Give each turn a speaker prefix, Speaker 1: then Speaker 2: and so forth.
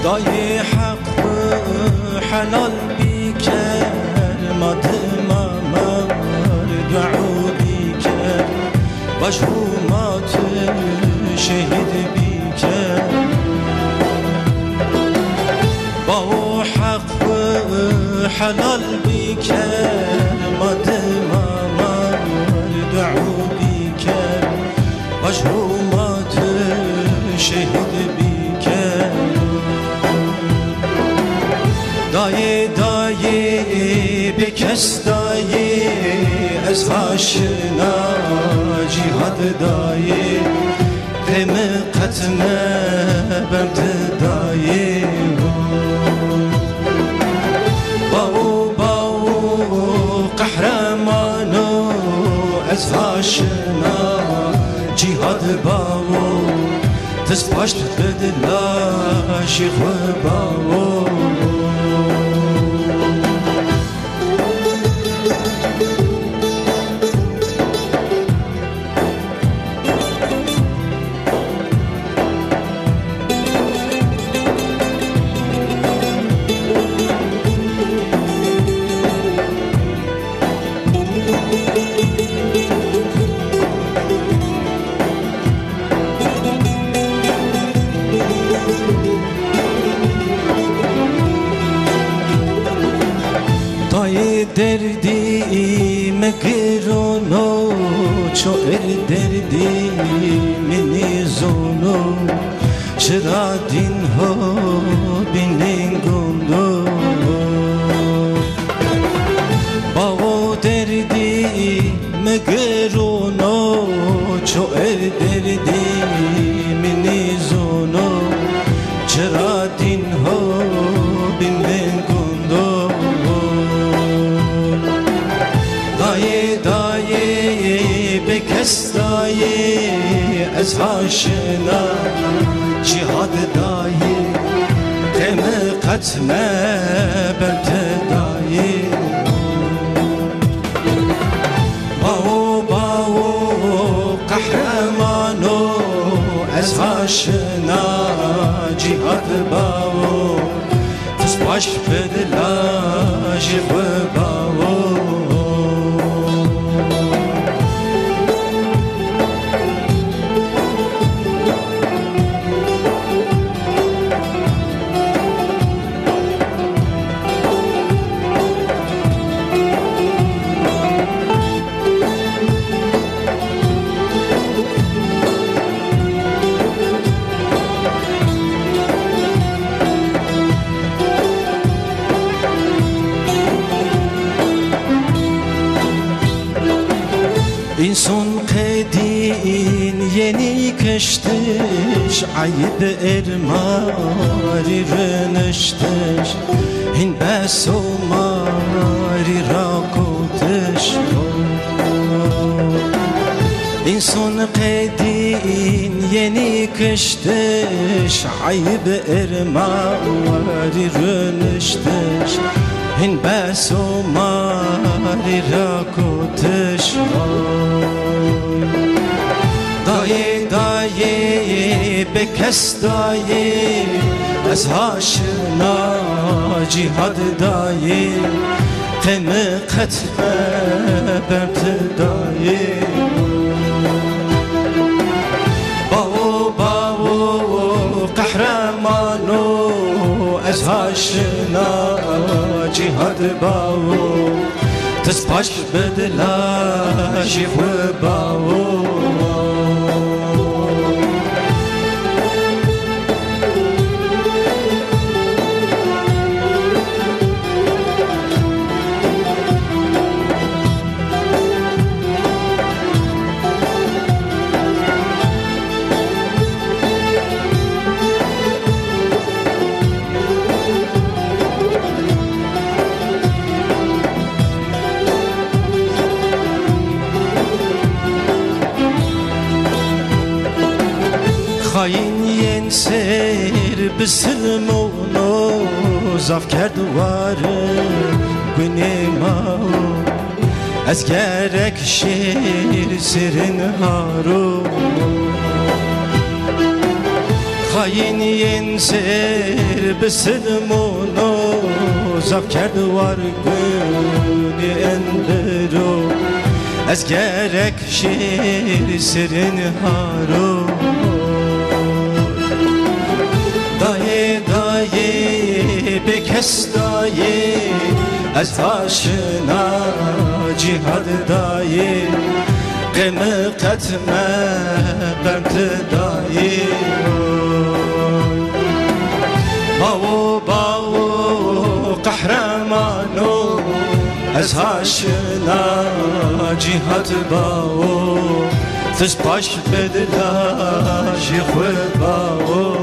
Speaker 1: دای حق حلال بیکر مادما دعو بیکر باش مات شهید بیکر با حق حلال بیکر مادما دعو بیکر باش مات شهید بیکر دای بکس دای از آشنا جهاد دای قم قتم برد دای باو قهرمانو از آشنا جهاد باو تسباشت بدلا شیخ باو دردی مگرونو چوئر دردی منی زونو چرا دین ها بیننگونو باو دردی مگرونو چوئر دردی منی زونو چرا دین ها بیننگونو بکس دای از آشنا جهاد دای قم قتم برد دای باو قهرمانو از آشنا جهاد باو تسباش بدلا شیخ باو İnsan kedin yeni kıştış ayıp ermari rönüştüş hin beso mari rakotış İnsan kedin yeni kıştış ayıp ermari rönüştüş hin beso mari rakotış دای بکس دای از آشنا جهاد دای قم قتل برد دای باو قهرمانو از آشنا جهاد باو تسباش بدلا شیخ باو خاین ین سر بسلمونو زاف کرد واره گنیما از گرک شیر سرن هارو خاين ينسر بسلمونو زاف کرد وارگونی اندرو از گرک شیر سرین هارو دایه دایه بکس دایه از تاشنا جهاد دایه قم قتمه قمت دایه باو باو قهرمانو از هاشنا جهاد باو تش باش بدلا جی خود باو